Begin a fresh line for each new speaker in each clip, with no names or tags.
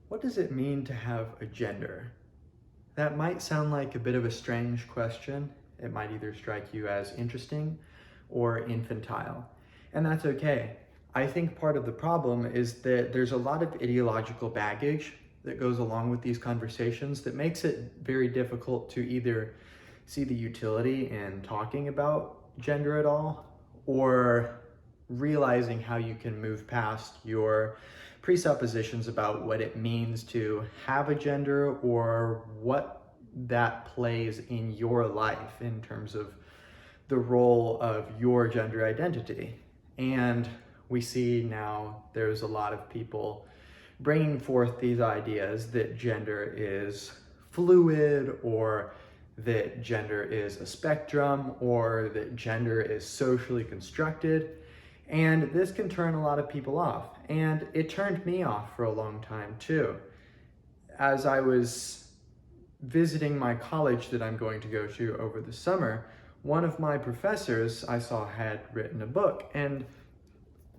What does it mean to have a gender? That might sound like a bit of a strange question. It might either strike you as interesting or infantile, and that's okay. I think part of the problem is that there's a lot of ideological baggage that goes along with these conversations that makes it very difficult to either see the utility in talking about gender at all, or realizing how you can move past your presuppositions about what it means to have a gender or what that plays in your life in terms of the role of your gender identity. And we see now there's a lot of people bringing forth these ideas that gender is fluid, or that gender is a spectrum, or that gender is socially constructed. And this can turn a lot of people off. And it turned me off for a long time too. As I was visiting my college that I'm going to go to over the summer, one of my professors I saw had written a book, and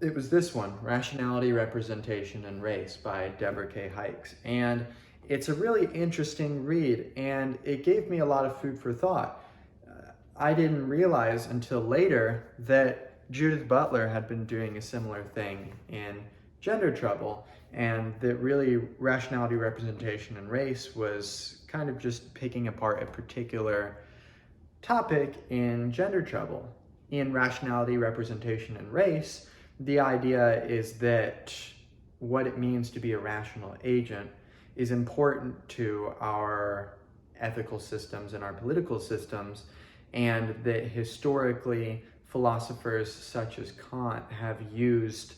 it was this one, Rationality, Representation, and Race by Deborah K. Heikes. And it's a really interesting read, and it gave me a lot of food for thought. I didn't realize until later that Judith Butler had been doing a similar thing in Gender Trouble, and that really Rationality, Representation, and Race was kind of just picking apart a particular topic in Gender Trouble. In Rationality, Representation, and Race, the idea is that what it means to be a rational agent is important to our ethical systems and our political systems, and that historically philosophers such as Kant have used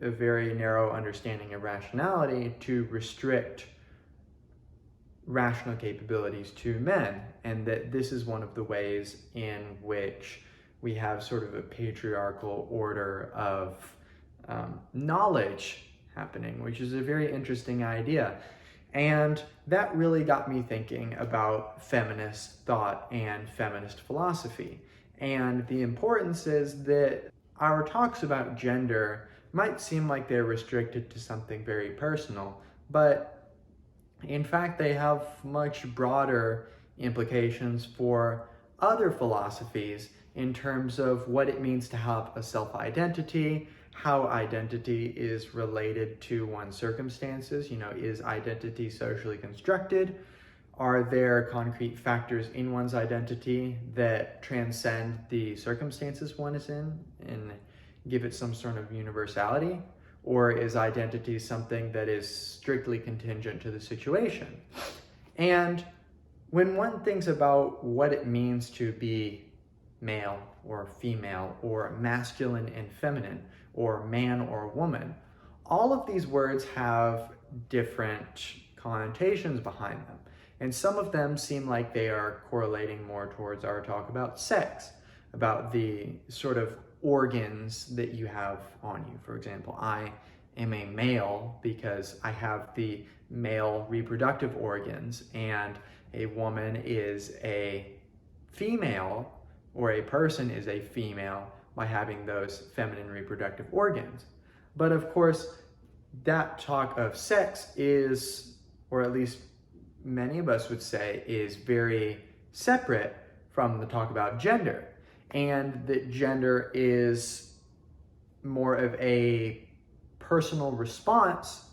a very narrow understanding of rationality to restrict rational capabilities to men, and that this is one of the ways in which we have sort of a patriarchal order of knowledge happening, which is a very interesting idea. And that really got me thinking about feminist thought and feminist philosophy. And the importance is that our talks about gender might seem like they're restricted to something very personal, but in fact, they have much broader implications for other philosophies in terms of what it means to have a self-identity, how identity is related to one's circumstances. You know, is identity socially constructed? Are there concrete factors in one's identity that transcend the circumstances one is in and give it some sort of universality? Or is identity something that is strictly contingent to the situation? And when one thinks about what it means to be male or female, or masculine and feminine, or man or woman, all of these words have different connotations behind them. And some of them seem like they are correlating more towards our talk about sex, about the sort of organs that you have on you. For example, I am a male because I have the male reproductive organs, and a woman is a female, or a person is a female by having those feminine reproductive organs. But of course, that talk of sex is, or at least many of us would say, is very separate from the talk about gender, and that gender is more of a personal response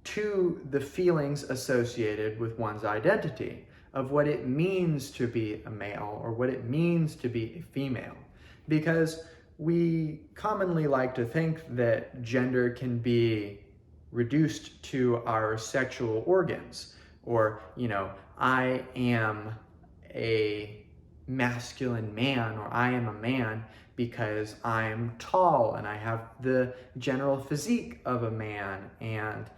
to the feelings associated with one's identity, of what it means to be a male or what it means to be a female. Because we commonly like to think that gender can be reduced to our sexual organs, or, you know, I am a masculine man, or I am a man because I'm tall and I have the general physique of a man, and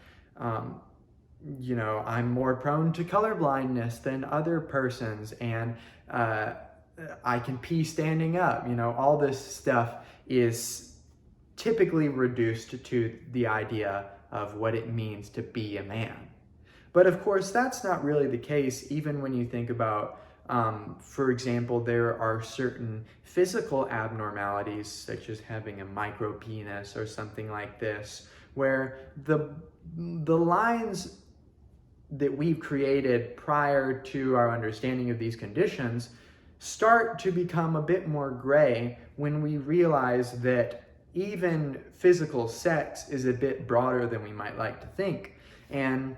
you know, I'm more prone to color blindness than other persons, and I can pee standing up. You know, all this stuff is typically reduced to the idea of what it means to be a man. But of course, that's not really the case, even when you think about, for example, there are certain physical abnormalities, such as having a micro penis or something like this, where the lines that we've created prior to our understanding of these conditions start to become a bit more gray when we realize that even physical sex is a bit broader than we might like to think. And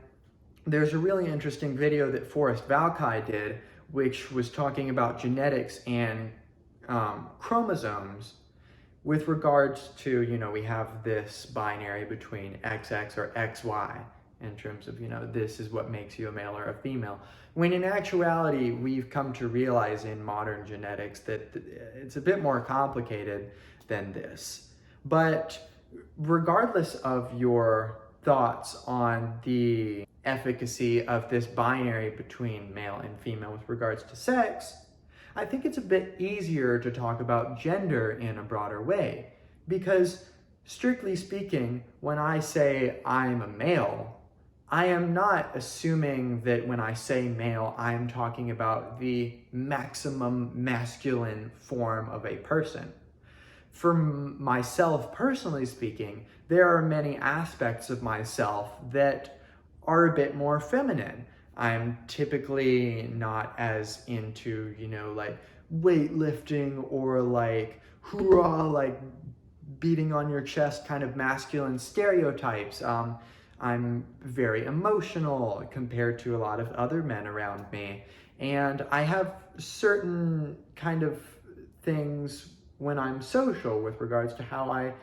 there's a really interesting video that Forrest Valkai did, which was talking about genetics and chromosomes with regards to, we have this binary between XX or XY in terms of, this is what makes you a male or a female. When in actuality, we've come to realize in modern genetics that it's a bit more complicated than this. But regardless of your thoughts on the efficacy of this binary between male and female with regards to sex, I think it's a bit easier to talk about gender in a broader way. Because strictly speaking, when I say I'm a male, I am not assuming that when I say male, I am talking about the maximum masculine form of a person. For myself, personally speaking, there are many aspects of myself that are a bit more feminine. I'm typically not as into, like weightlifting or like hoorah, like beating on your chest kind of masculine stereotypes. I'm very emotional compared to a lot of other men around me. And I have certain kind of things when I'm social with regards to how I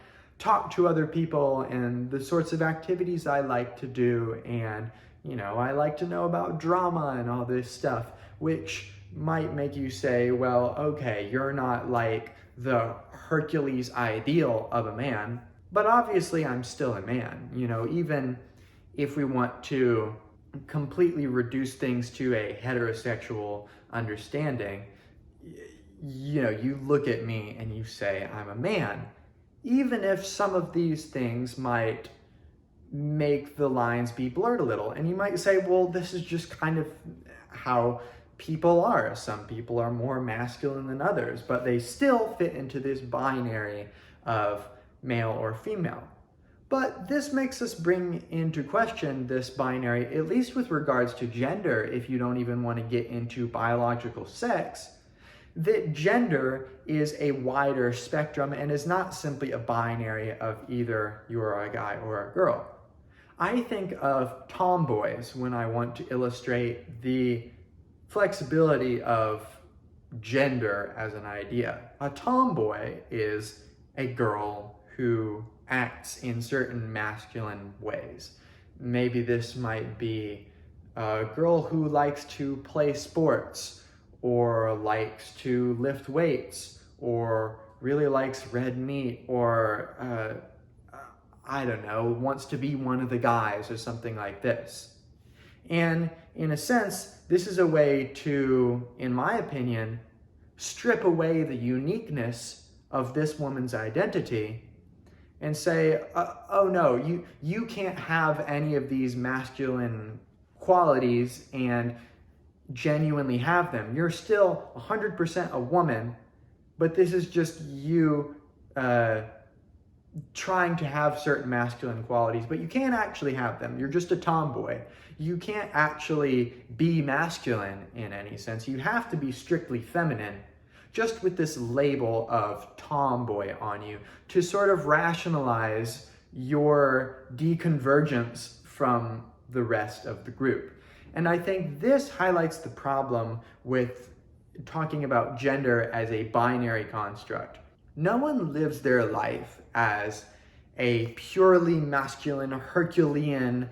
talk to other people and the sorts of activities I like to do. And, I like to know about drama and all this stuff, which might make you say, well, okay, you're not like the Hercules ideal of a man, but obviously I'm still a man. Even if we want to completely reduce things to a heterosexual understanding, you look at me and you say, I'm a man. Even if some of these things might make the lines be blurred a little. And you might say, well, this is just kind of how people are. Some people are more masculine than others, but they still fit into this binary of male or female. But this makes us bring into question this binary, at least with regards to gender, if you don't even want to get into biological sex, that gender is a wider spectrum and is not simply a binary of either you're a guy or a girl. I think of tomboys when I want to illustrate the flexibility of gender as an idea. A tomboy is a girl who acts in certain masculine ways. Maybe this might be a girl who likes to play sports, or likes to lift weights, or really likes red meat, or I don't know, wants to be one of the guys or something like this. And in a sense, this is a way to, in my opinion, strip away the uniqueness of this woman's identity and say, oh no, you can't have any of these masculine qualities and genuinely have them. You're still 100% a woman, but this is just you trying to have certain masculine qualities, but you can't actually have them. You're just a tomboy. You can't actually be masculine in any sense. You have to be strictly feminine, just with this label of tomboy on you to sort of rationalize your deconvergence from the rest of the group. And I think this highlights the problem with talking about gender as a binary construct. No one lives their life as a purely masculine, Herculean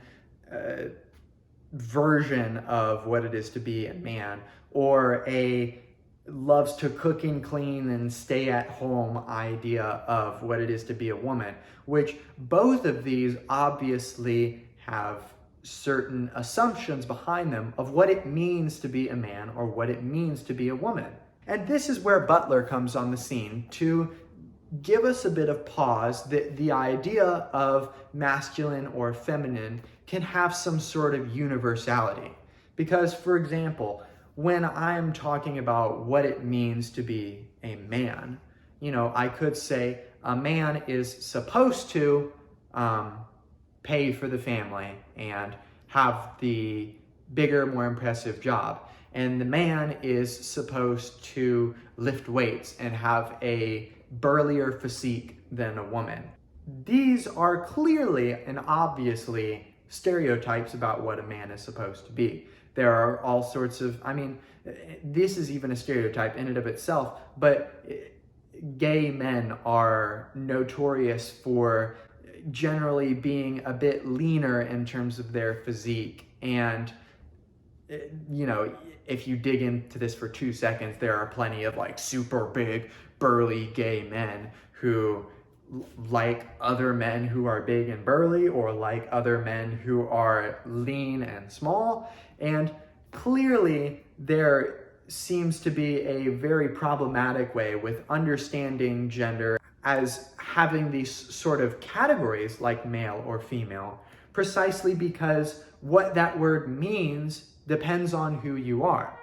version of what it is to be a man, or a loves to cook and clean and stay at home idea of what it is to be a woman, which both of these obviously have certain assumptions behind them of what it means to be a man or what it means to be a woman. And this is where Butler comes on the scene to give us a bit of pause that the idea of masculine or feminine can have some sort of universality. Because, for example, when I'm talking about what it means to be a man, I could say a man is supposed to pay for the family and have the bigger, more impressive job. And the man is supposed to lift weights and have a burlier physique than a woman. These are clearly and obviously stereotypes about what a man is supposed to be. There are all sorts of, this is even a stereotype in and of itself, but gay men are notorious for generally being a bit leaner in terms of their physique. And, if you dig into this for 2 seconds, there are plenty of like super big, burly gay men who like other men who are big and burly, or like other men who are lean and small. And clearly there seems to be a very problematic way with understanding gender as having these sort of categories like male or female, precisely because what that word means depends on who you are.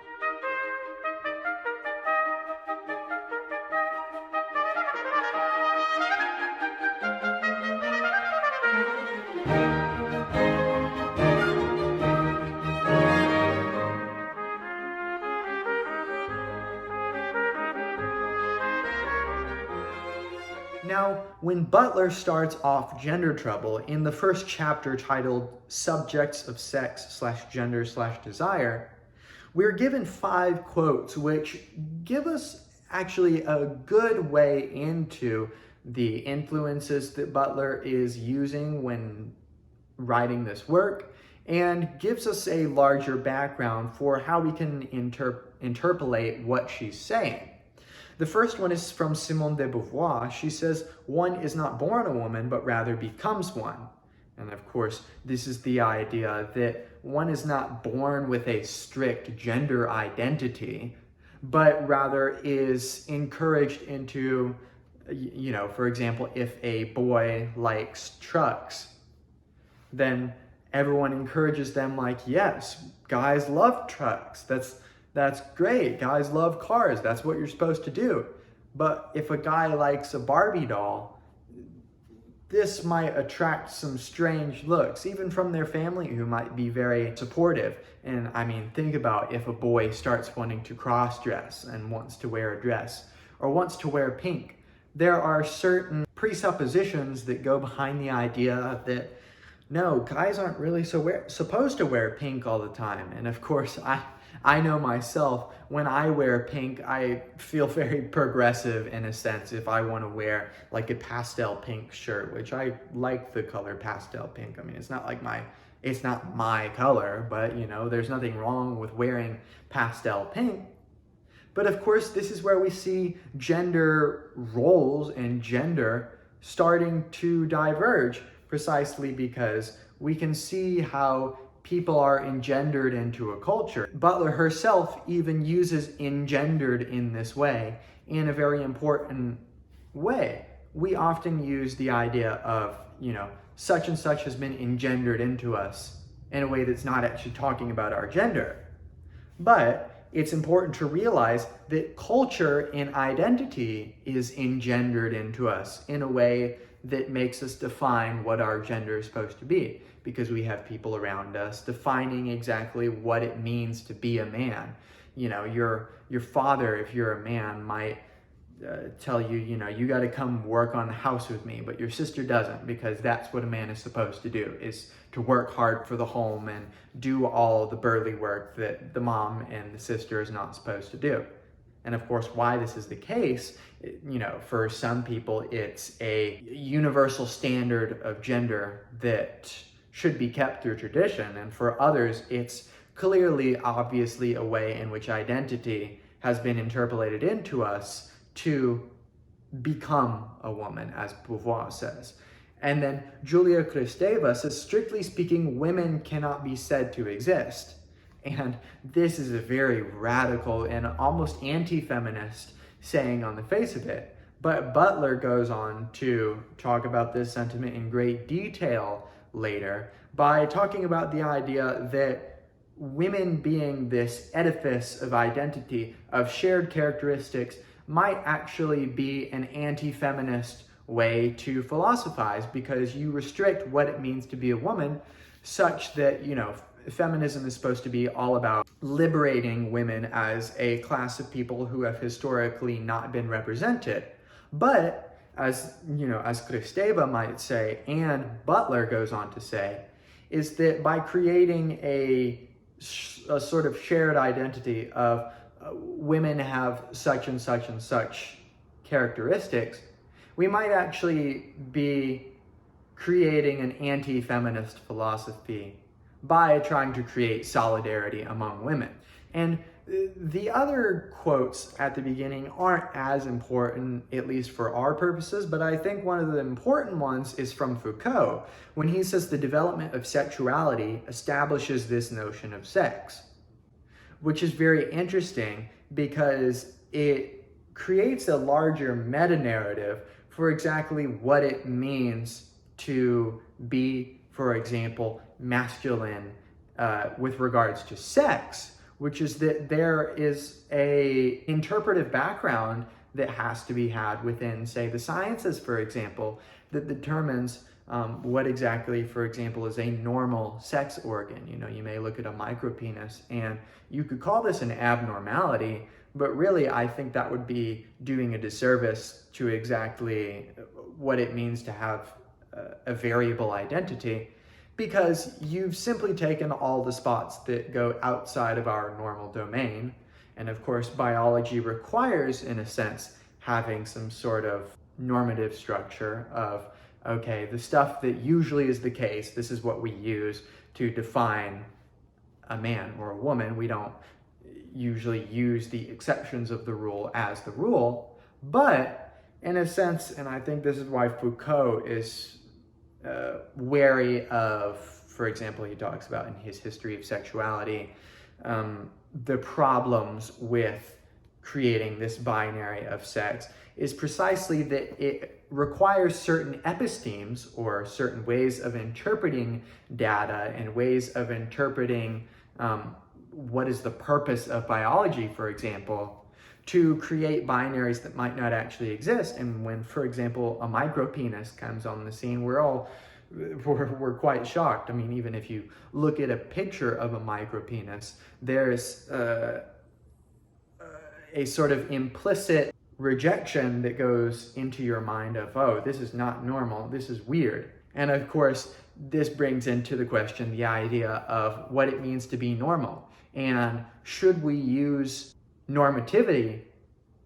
Now, when Butler starts off Gender Trouble in the first chapter titled Subjects of Sex/Gender/Desire, we're given 5 quotes which give us actually a good way into the influences that Butler is using when writing this work, and gives us a larger background for how we can interpolate what she's saying. The first one is from Simone de Beauvoir. She says, "One is not born a woman, but rather becomes one." And of course, this is the idea that one is not born with a strict gender identity, but rather is encouraged into, for example, if a boy likes trucks, then everyone encourages them like, yes, guys love trucks. That's great. Guys love cars. That's what you're supposed to do. But if a guy likes a Barbie doll, this might attract some strange looks, even from their family, who might be very supportive. And think about if a boy starts wanting to cross-dress and wants to wear a dress, or wants to wear pink. There are certain presuppositions that go behind the idea that, no, guys aren't really supposed to wear pink all the time. And of course, I know myself, when I wear pink, I feel very progressive in a sense if I want to wear like a pastel pink shirt, which I like the color pastel pink. It's not my color, but there's nothing wrong with wearing pastel pink. But of course, this is where we see gender roles and gender starting to diverge, precisely because we can see how people are engendered into a culture. Butler herself even uses engendered in this way in a very important way. We often use the idea of, such and such has been engendered into us in a way that's not actually talking about our gender. But it's important to realize that culture and identity is engendered into us in a way that makes us define what our gender is supposed to be, because we have people around us defining exactly what it means to be a man. Your father, if you're a man, might tell you, you got to come work on the house with me, but your sister doesn't, because that's what a man is supposed to do, is to work hard for the home and do all the burly work that the mom and the sister is not supposed to do. And of course, why this is the case, for some people, it's a universal standard of gender that should be kept through tradition. And for others, it's clearly, obviously, a way in which identity has been interpolated into us to become a woman, as Beauvoir says. And then Julia Kristeva says, strictly speaking, women cannot be said to exist. And this is a very radical and almost anti-feminist saying on the face of it. But Butler goes on to talk about this sentiment in great detail later by talking about the idea that women being this edifice of identity, of shared characteristics, might actually be an anti-feminist way to philosophize, because you restrict what it means to be a woman such that, feminism is supposed to be all about liberating women as a class of people who have historically not been represented. But as Kristeva might say, and Butler goes on to say, is that by creating a sort of shared identity of women have such and such and such characteristics, we might actually be creating an anti-feminist philosophy by trying to create solidarity among women. And the other quotes at the beginning aren't as important, at least for our purposes, but I think one of the important ones is from Foucault, when he says the development of sexuality establishes this notion of sex, which is very interesting because it creates a larger meta-narrative for exactly what it means to be, for example, masculine with regards to sex, which is that there is a interpretive background that has to be had within, say, the sciences, for example, that determines what exactly, for example, is a normal sex organ. You may look at a micropenis and you could call this an abnormality, but really I think that would be doing a disservice to exactly what it means to have a variable identity, because you've simply taken all the spots that go outside of our normal domain. And of course, biology requires, in a sense, having some sort of normative structure of, okay, the stuff that usually is the case, this is what we use to define a man or a woman. We don't usually use the exceptions of the rule as the rule, but in a sense, and I think this is why Foucault is wary of, for example, he talks about in his History of Sexuality, the problems with creating this binary of sex, is precisely that it requires certain epistemes, or certain ways of interpreting data and ways of interpreting what is the purpose of biology, for example, to create binaries that might not actually exist. And when, for example, a micropenis comes on the scene, we're quite shocked. I mean, even if you look at a picture of a micropenis, there's a sort of implicit rejection that goes into your mind of, oh, this is not normal, this is weird. And of course, this brings into the question the idea of what it means to be normal. And should we use normativity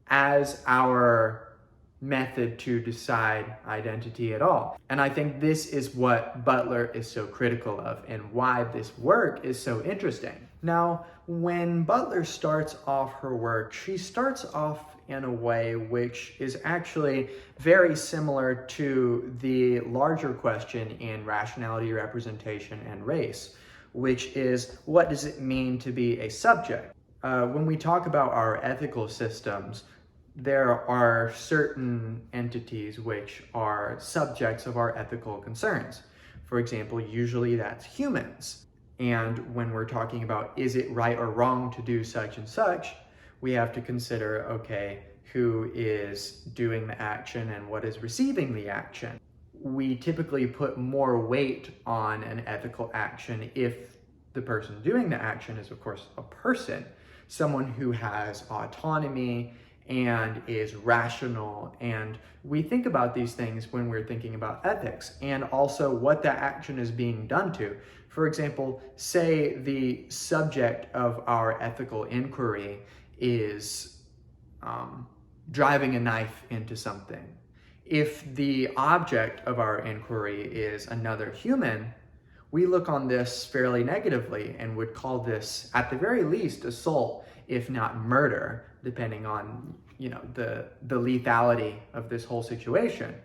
as our method to decide identity at all? And I think this is what Butler is so critical of and why this work is so interesting. Now, when Butler starts off her work, she starts off in a way which is actually very similar to the larger question in Rationality, Representation, and Race, which is, what does it mean to be a subject? When we talk about our ethical systems, there are certain entities which are subjects of our ethical concerns. For example, usually that's humans. And when we're talking about, is it right or wrong to do such and such, we have to consider, okay, who is doing the action and what is receiving the action. We typically put more weight on an ethical action if the person doing the action is, of course, a person, someone who has autonomy and is rational. And we think about these things when we're thinking about ethics, and also what that action is being done to. For example, say the subject of our ethical inquiry is driving a knife into something. If the object of our inquiry is another human, we look on this fairly negatively and would call this, at the very least, assault, if not murder, depending on, the lethality of this whole situation.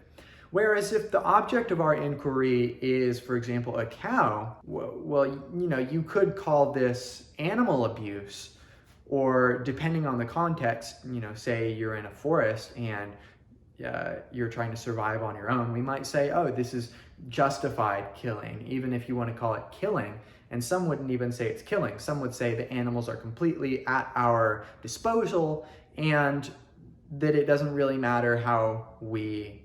Whereas if the object of our inquiry is, for example, a cow, well, you could call this animal abuse, or depending on the context, say you're in a forest and you're trying to survive on your own, we might say, oh, this is justified killing, even if you want to call it killing. And some wouldn't even say it's killing. Some would say the animals are completely at our disposal and that it doesn't really matter how we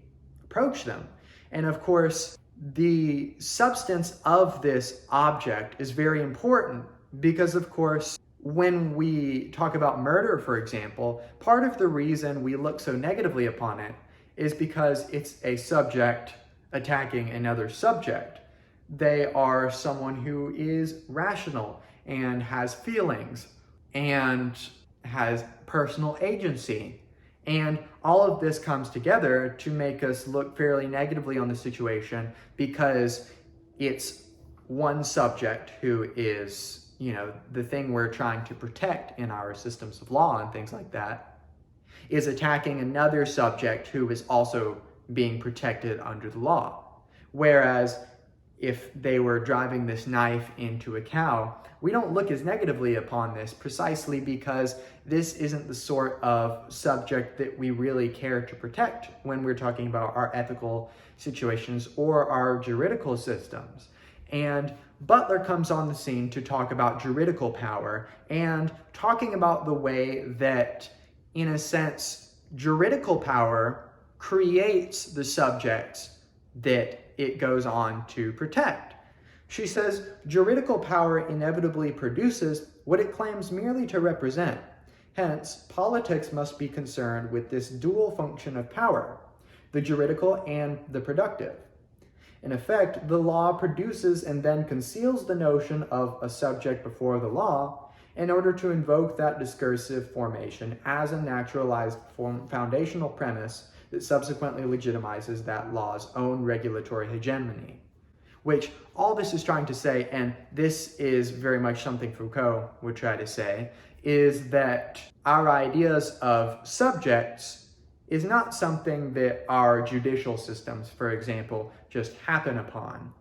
approach them. And of course, the substance of this object is very important because, of course, when we talk about murder, for example, part of the reason we look so negatively upon it is because it's a subject attacking another subject. They are someone who is rational and has feelings and has personal agency. And all of this comes together to make us look fairly negatively on the situation because it's one subject who is, the thing we're trying to protect in our systems of law and things like that, is attacking another subject who is also being protected under the law. Whereas if they were driving this knife into a cow, we don't look as negatively upon this precisely because this isn't the sort of subject that we really care to protect when we're talking about our ethical situations or our juridical systems. And Butler comes on the scene to talk about juridical power and talking about the way that, in a sense, juridical power creates the subjects that it goes on to protect. She says, juridical power inevitably produces what it claims merely to represent. Hence, politics must be concerned with this dual function of power, the juridical and the productive. In effect, the law produces and then conceals the notion of a subject before the law in order to invoke that discursive formation as a naturalized foundational premise that subsequently legitimizes that law's own regulatory hegemony. Which all this is trying to say, and this is very much something Foucault would try to say, is that our ideas of subjects is not something that our judicial systems, for example, just happen upon,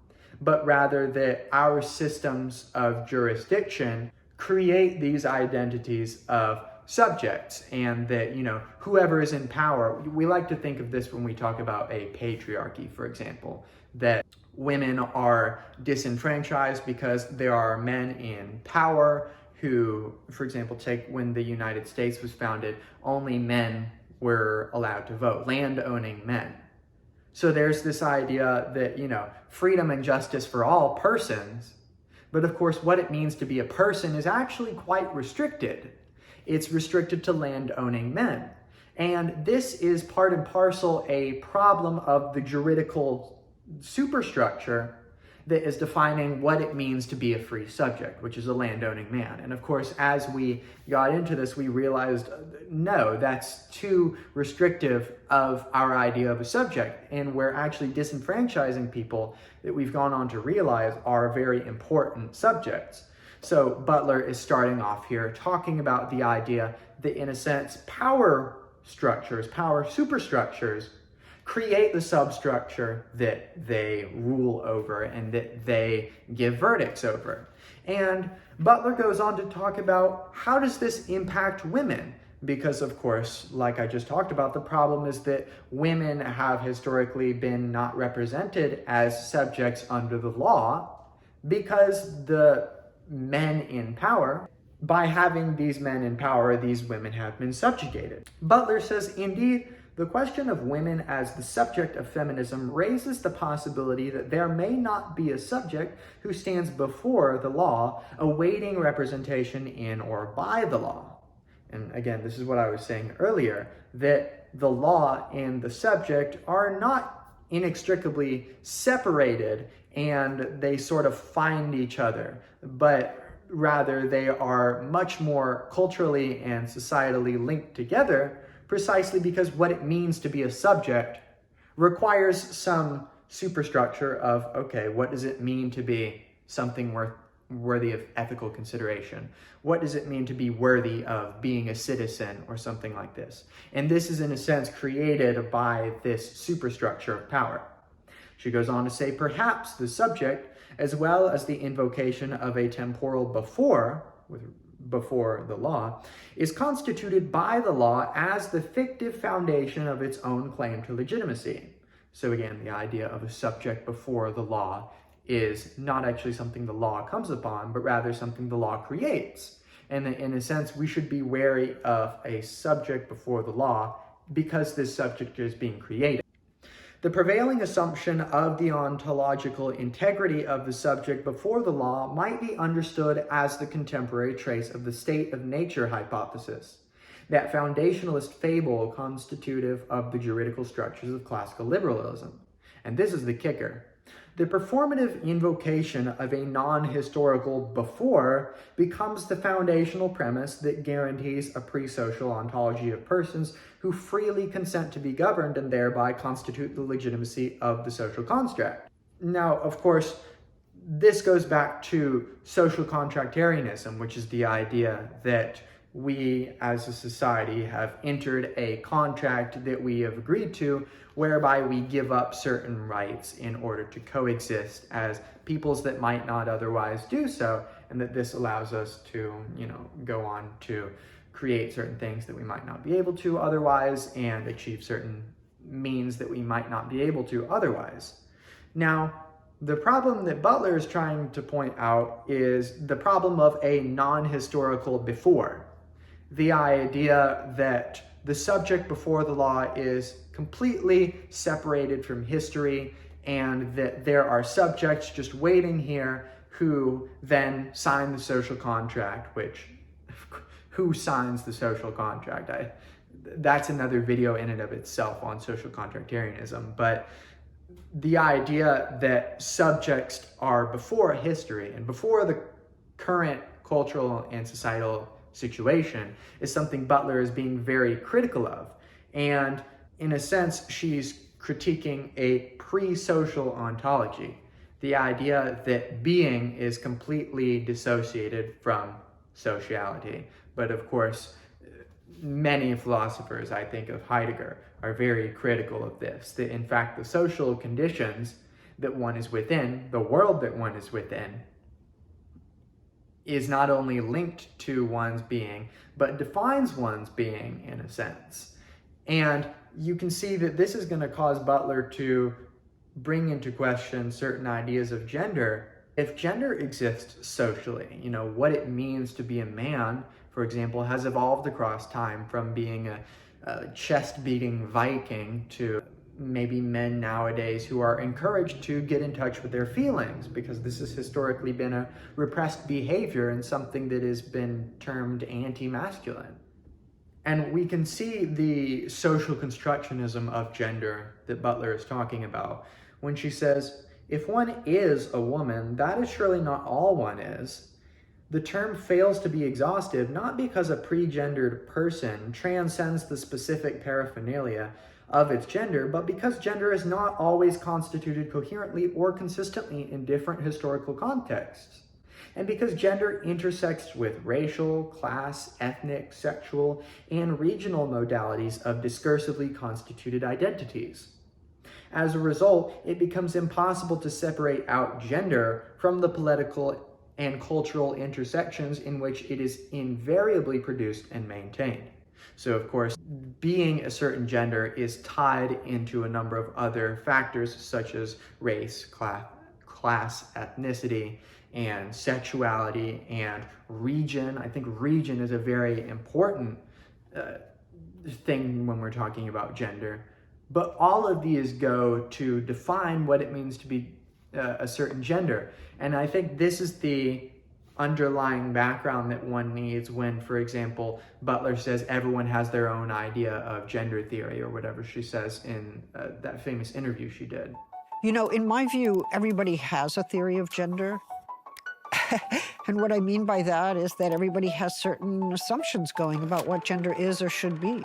but rather that our systems of jurisdiction create these identities of subjects, and that, whoever is in power, we like to think of this when we talk about a patriarchy, for example, that women are disenfranchised because there are men in power who, for example, take when the United States was founded, only men were allowed to vote, land-owning men. So there's this idea that, freedom and justice for all persons, but of course what it means to be a person is actually quite restricted. It's restricted to land-owning men. And this is part and parcel a problem of the juridical superstructure that is defining what it means to be a free subject, which is a land-owning man. And of course, as we got into this, we realized, no, that's too restrictive of our idea of a subject. And we're actually disenfranchising people that we've gone on to realize are very important subjects. So Butler is starting off here talking about the idea that, in a sense, power structures, power superstructures, create the substructure that they rule over and that they give verdicts over. And Butler goes on to talk about how does this impact women? Because, of course, like I just talked about, the problem is that women have historically been not represented as subjects under the law because the men in power, by having these men in power, these women have been subjugated. Butler says, indeed, the question of women as the subject of feminism raises the possibility that there may not be a subject who stands before the law, awaiting representation in or by the law. And again, this is what I was saying earlier, that the law and the subject are not inextricably separated and they sort of find each other, but rather they are much more culturally and societally linked together, precisely because what it means to be a subject requires some superstructure of, okay, what does it mean to be something worthy of ethical consideration? What does it mean to be worthy of being a citizen or something like this? And this is, in a sense, created by this superstructure of power. She goes on to say, perhaps the subject, as well as the invocation of a temporal before the law, is constituted by the law as the fictive foundation of its own claim to legitimacy. So again, the idea of a subject before the law is not actually something the law comes upon, but rather something the law creates. And in a sense, we should be wary of a subject before the law because this subject is being created. The prevailing assumption of the ontological integrity of the subject before the law might be understood as the contemporary trace of the state of nature hypothesis, that foundationalist fable constitutive of the juridical structures of classical liberalism. And this is the kicker. The performative invocation of a non-historical before becomes the foundational premise that guarantees a pre-social ontology of persons who freely consent to be governed and thereby constitute the legitimacy of the social construct. Now, of course, this goes back to social contractarianism, which is the idea that we as a society have entered a contract that we have agreed to, whereby we give up certain rights in order to coexist as peoples that might not otherwise do so, and that this allows us to, go on to create certain things that we might not be able to otherwise and achieve certain means that we might not be able to otherwise. Now, the problem that Butler is trying to point out is the problem of a non-historical before. The idea that the subject before the law is completely separated from history and that there are subjects just waiting here who then sign the social contract, which, who signs the social contract? That's another video in and of itself on social contractarianism, but the idea that subjects are before history and before the current cultural and societal situation is something Butler is being very critical of. And in a sense, she's critiquing a pre-social ontology, the idea that being is completely dissociated from sociality. But of course, many philosophers, I think of Heidegger, are very critical of this, that in fact the social conditions that one is within, the world that one is within, is not only linked to one's being, but defines one's being in a sense. And you can see that this is going to cause Butler to bring into question certain ideas of gender. If gender exists socially, what it means to be a man, for example, has evolved across time from being a chest-beating Viking to maybe men nowadays who are encouraged to get in touch with their feelings, because this has historically been a repressed behavior and something that has been termed anti-masculine. And we can see the social constructionism of gender that Butler is talking about when she says, if one is a woman, that is surely not all one is. The term fails to be exhaustive not because a pre-gendered person transcends the specific paraphernalia of its gender, but because gender is not always constituted coherently or consistently in different historical contexts. And because gender intersects with racial, class, ethnic, sexual, and regional modalities of discursively constituted identities. As a result, it becomes impossible to separate out gender from the political and cultural intersections in which it is invariably produced and maintained. So of course, being a certain gender is tied into a number of other factors such as race, class, ethnicity, and sexuality, and region. I think region is a very important thing when we're talking about gender. But all of these go to define what it means to be a certain gender. And I think this is the underlying background that one needs when, for example, Butler says everyone has their own idea of gender theory, or whatever she says in that famous interview she did.
In my view, everybody has a theory of gender. And what I mean by that is that everybody has certain assumptions going about what gender is or should be.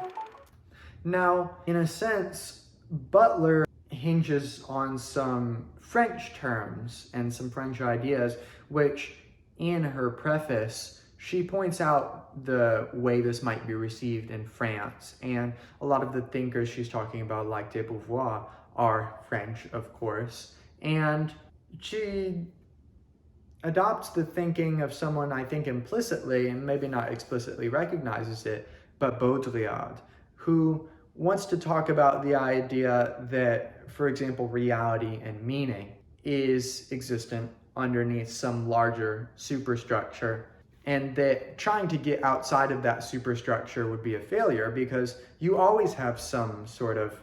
Now, in a sense, Butler hinges on some French terms and some French ideas, which in her preface, she points out the way this might be received in France. And a lot of the thinkers she's talking about, like Debord, are French, of course. And she adopts the thinking of someone, I think implicitly, and maybe not explicitly recognizes it, but Baudrillard, who wants to talk about the idea that, for example, reality and meaning is existent underneath some larger superstructure, and that trying to get outside of that superstructure would be a failure because you always have some sort of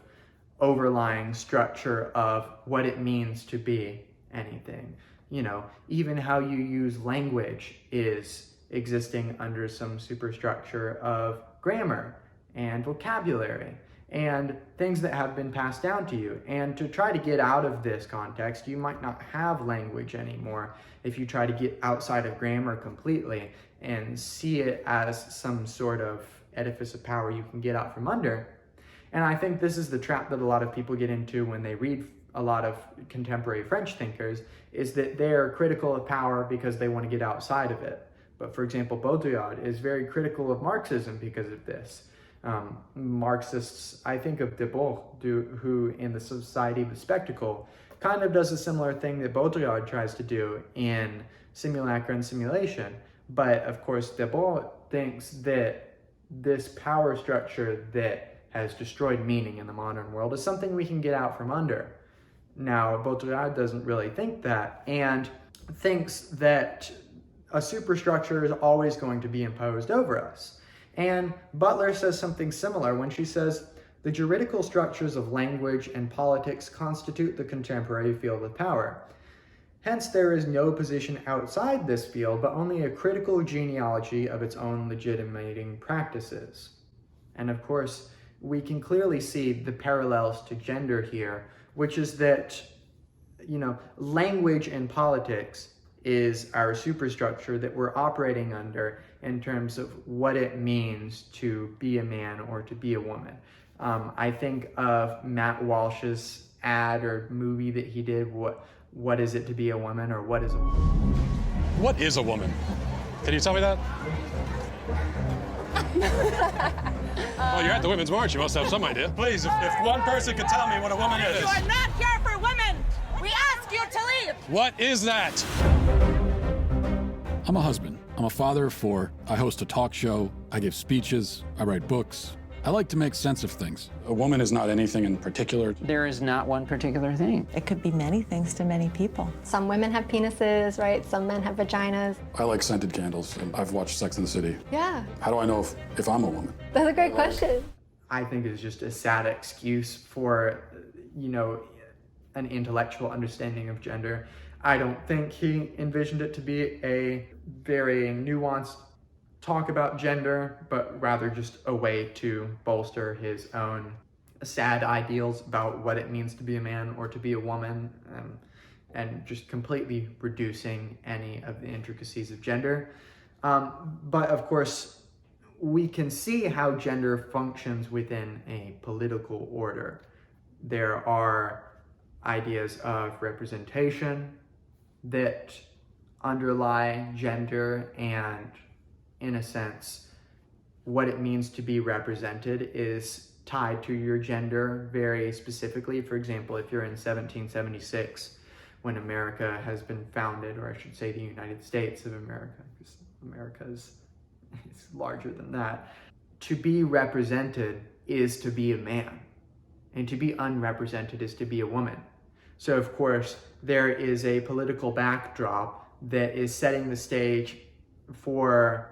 overlying structure of what it means to be anything. Even how you use language is existing under some superstructure of grammar and vocabulary and things that have been passed down to you. And to try to get out of this context, you might not have language anymore if you try to get outside of grammar completely and see it as some sort of edifice of power you can get out from under. And I think this is the trap that a lot of people get into when they read a lot of contemporary French thinkers, is that they're critical of power because they want to get outside of it. But for example, Baudrillard is very critical of Marxism because of this. Marxists, I think of Debord, who in the Society of the Spectacle kind of does a similar thing that Baudrillard tries to do in Simulacra and Simulation. But of course, Debord thinks that this power structure that has destroyed meaning in the modern world is something we can get out from under. Now, Baudrillard doesn't really think that, and thinks that a superstructure is always going to be imposed over us. And Butler says something similar when she says, the juridical structures of language and politics constitute the contemporary field of power. Hence, there is no position outside this field, but only a critical genealogy of its own legitimating practices. And of course, we can clearly see the parallels to gender here, which is that, language and politics is our superstructure that we're operating under in terms of what it means to be a man or to be a woman. I think of Matt Walsh's ad or movie that he did, What is it to be a woman, or What is a Woman?
What is a woman? Can you tell me that? Well, you're at the Women's March. You must have some idea. Please, if one person could tell me what a woman is.
You are not here for women. We ask you to leave.
What is that?
I'm a husband. I'm a father of 4. I host a talk show. I give speeches. I write books. I like to make sense of things.
A woman is not anything in particular.
There is not one particular thing.
It could be many things to many people.
Some women have penises, right? Some men have vaginas.
I like scented candles, and I've watched Sex and the City.
Yeah.
How do I know if I'm a woman?
That's a great question.
I think it's just a sad excuse for, an intellectual understanding of gender. I don't think he envisioned it to be a very nuanced talk about gender, but rather just a way to bolster his own sad ideals about what it means to be a man or to be a woman, and just completely reducing any of the intricacies of gender. But of course, we can see how gender functions within a political order. There are ideas of representation that underlie gender, and in a sense, what it means to be represented is tied to your gender very specifically. For example, if you're in 1776, when America has been founded, or I should say the United States of America, because America is larger than that, to be represented is to be a man, and to be unrepresented is to be a woman. So of course, there is a political backdrop that is setting the stage for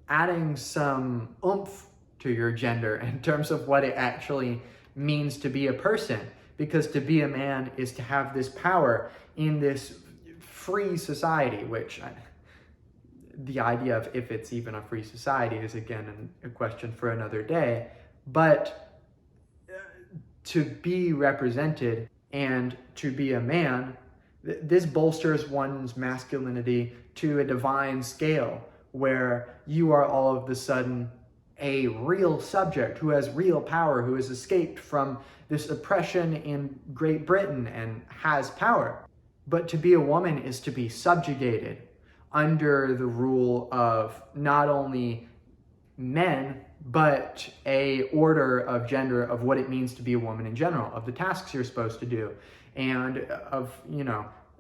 adding some oomph to your gender in terms of what it actually means to be a person. Because to be a man is to have this power in this free society, the idea of if it's even a free society is again a question for another day. But to be represented and to be a man, this bolsters one's masculinity to a divine scale, where you are all of a sudden a real subject who has real power, who has escaped from this oppression in Great Britain and has power. But to be a woman is to be subjugated under the rule of not only men, but a order of gender, of what it means to be a woman in general, of the tasks you're supposed to do, and of,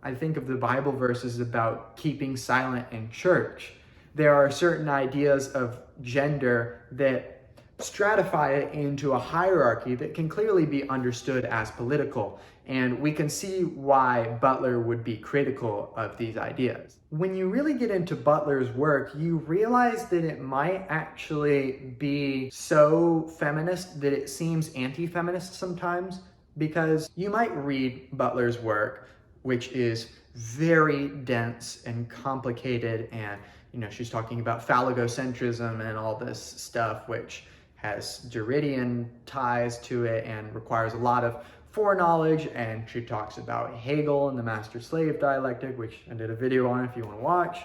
I think of the Bible verses about keeping silent in church. There are certain ideas of gender that stratify it into a hierarchy that can clearly be understood as political. And we can see why Butler would be critical of these ideas. When you really get into Butler's work, you realize that it might actually be so feminist that it seems anti-feminist sometimes, because you might read Butler's work, which is very dense and complicated, and she's talking about phallogocentrism and all this stuff, which has Derridian ties to it and requires a lot of foreknowledge. And she talks about Hegel and the master-slave dialectic, which I did a video on if you want to watch.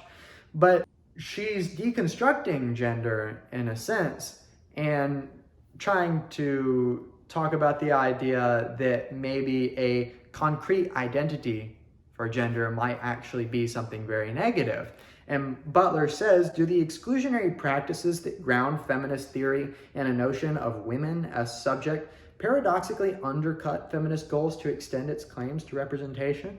But she's deconstructing gender in a sense and trying to talk about the idea that maybe a concrete identity for gender might actually be something very negative. And Butler says, do the exclusionary practices that ground feminist theory in a notion of women as subject paradoxically undercut feminist goals to extend its claims to representation?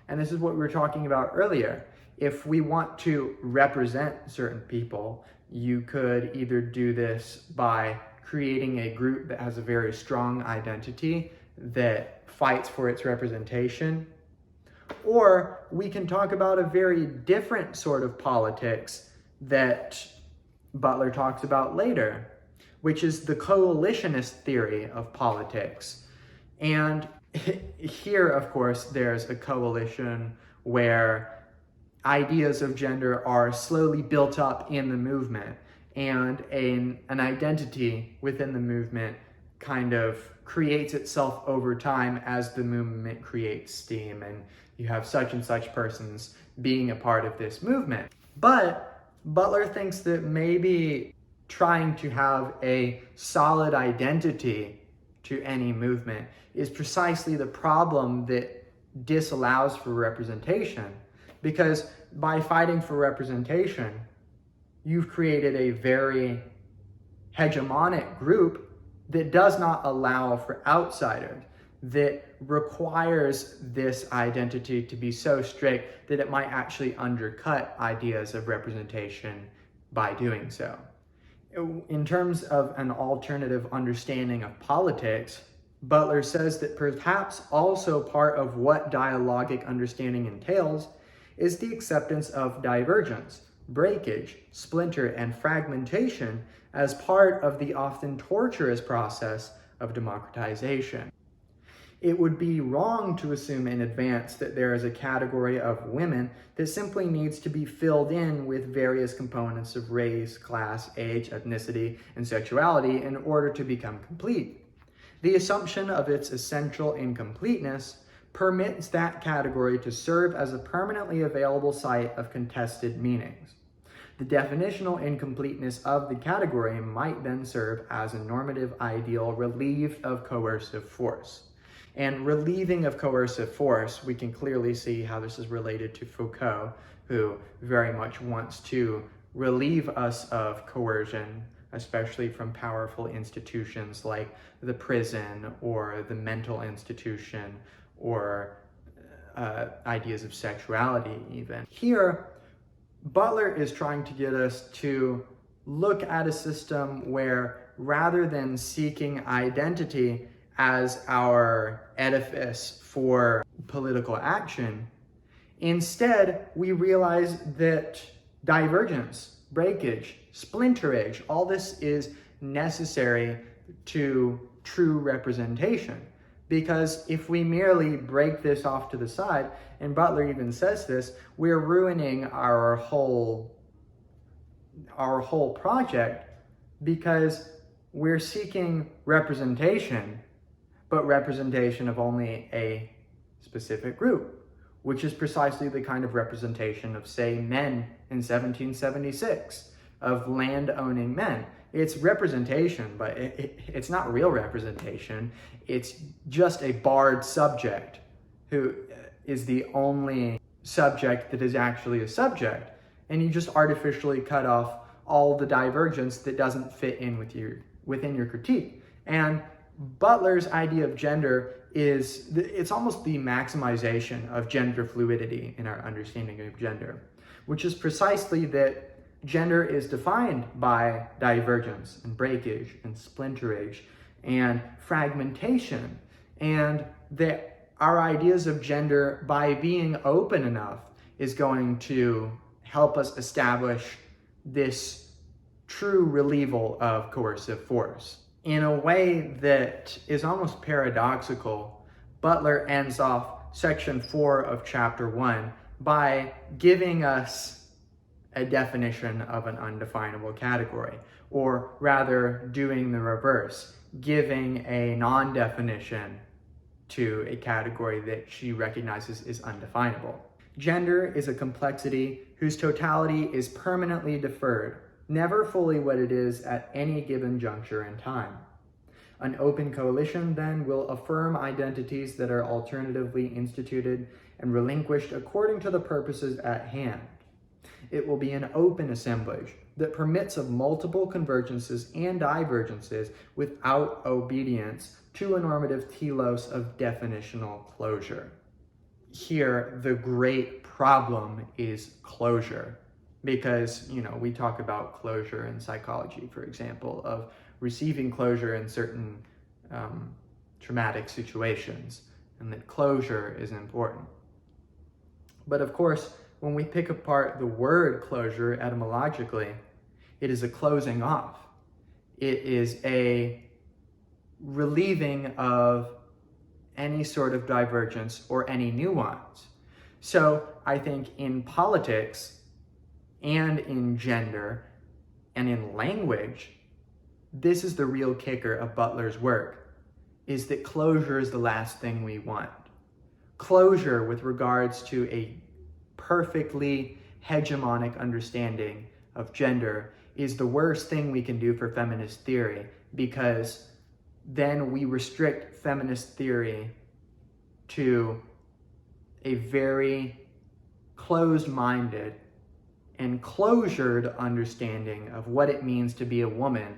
And this is what we were talking about earlier. If we want to represent certain people, you could either do this by creating a group that has a very strong identity that fights for its representation, or we can talk about a very different sort of politics that Butler talks about later, which is the coalitionist theory of politics. And here, of course, there's a coalition where ideas of gender are slowly built up in the movement, and an identity within the movement kind of creates itself over time as the movement creates steam, and you have such and such persons being a part of this movement. But Butler thinks that maybe trying to have a solid identity to any movement is precisely the problem that disallows for representation, because by fighting for representation, you've created a very hegemonic group that does not allow for outsiders, that requires this identity to be so strict that it might actually undercut ideas of representation by doing so. In terms of an alternative understanding of politics, Butler says that perhaps also part of what dialogic understanding entails is the acceptance of divergence, breakage, splinter, and fragmentation as part of the often tortuous process of democratization. It would be wrong to assume in advance that there is a category of women that simply needs to be filled in with various components of race, class, age, ethnicity, and sexuality in order to become complete. The assumption of its essential incompleteness permits that category to serve as a permanently available site of contested meanings. The definitional incompleteness of the category might then serve as a normative ideal relieved of coercive force. And relieving of coercive force, we can clearly see how this is related to Foucault, who very much wants to relieve us of coercion, especially from powerful institutions like the prison or the mental institution, or ideas of sexuality even. Here, Butler is trying to get us to look at a system where, rather than seeking identity as our edifice for political action, instead we realize that divergence, breakage, splinterage, all this is necessary to true representation. Because if we merely break this off to the side, and Butler even says this, we're ruining our whole project, because we're seeking representation, but representation of only a specific group, which is precisely the kind of representation of, say, men in 1776, of land-owning men. It's representation, but it's not real representation. It's just a barred subject who is the only subject that is actually a subject. And you just artificially cut off all the divergence that doesn't fit in within your critique. And Butler's idea of gender it's almost the maximization of gender fluidity in our understanding of gender, which is precisely that Gender is defined by divergence and breakage and splinterage and fragmentation, and that our ideas of gender, by being open enough, is going to help us establish this true relieval of coercive force. In a way that is almost paradoxical, Butler ends off section 4 of chapter 1 by giving us a definition of an undefinable category, or rather doing the reverse, giving a non-definition to a category that she recognizes is undefinable. Gender is a complexity whose totality is permanently deferred, never fully what it is at any given juncture in time. An open coalition, then, will affirm identities that are alternatively instituted and relinquished according to the purposes at hand. It will be an open assemblage that permits of multiple convergences and divergences without obedience to a normative telos of definitional closure. Here, the great problem is closure, because, we talk about closure in psychology, for example, of receiving closure in certain traumatic situations, and that closure is important. But of course, when we pick apart the word closure etymologically, it is a closing off. It is a relieving of any sort of divergence or any nuance. So I think in politics and in gender and in language, this is the real kicker of Butler's work, is that closure is the last thing we want. Closure with regards to a perfectly hegemonic understanding of gender is the worst thing we can do for feminist theory, because then we restrict feminist theory to a very closed-minded and closured understanding of what it means to be a woman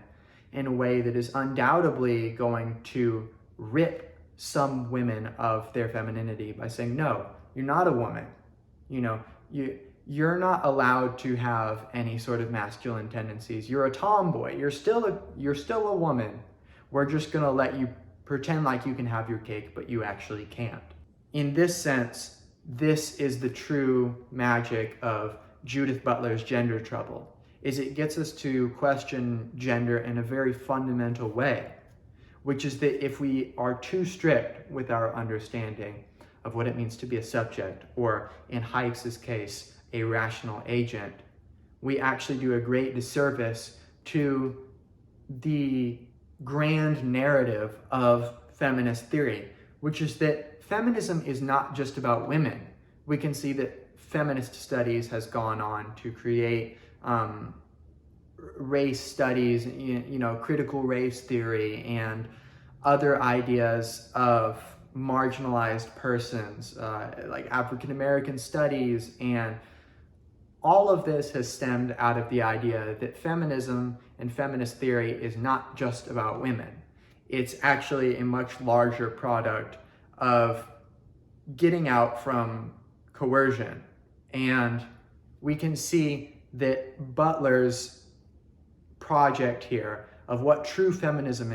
in a way that is undoubtedly going to rip some women of their femininity by saying, no, you're not a woman. You're not allowed to have any sort of masculine tendencies. You're a tomboy. You're still a woman. We're just going to let you pretend like you can have your cake, but you actually can't. In this sense, this is the true magic of Judith Butler's Gender Trouble, is it gets us to question gender in a very fundamental way, which is that if we are too strict with our understanding of what it means to be a subject, or in Heikes' case, a rational agent, we actually do a great disservice to the grand narrative of feminist theory, which is that feminism is not just about women. We can see that feminist studies has gone on to create race studies, critical race theory, and other ideas of marginalized persons, like African American studies, and all of this has stemmed out of the idea that feminism and feminist theory is not just about women. It's actually a much larger product of getting out from coercion. And we can see that Butler's project here of what true feminism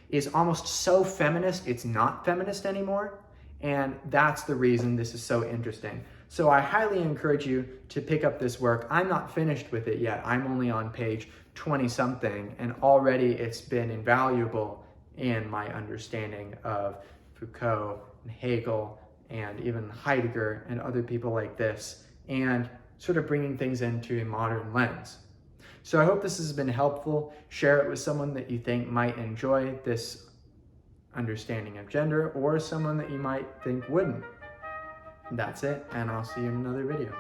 is almost so feminist, it's not feminist anymore. And that's the reason this is so interesting. So I highly encourage you to pick up this work. I'm not finished with it yet. I'm only on page 20-something, and already it's been invaluable in my understanding of Foucault and Hegel and even Heidegger and other people like this, and sort of bringing things into a modern lens. So I hope this has been helpful. Share it with someone that you think might enjoy this understanding of gender, or someone that you might think wouldn't. That's it, and I'll see you in another video.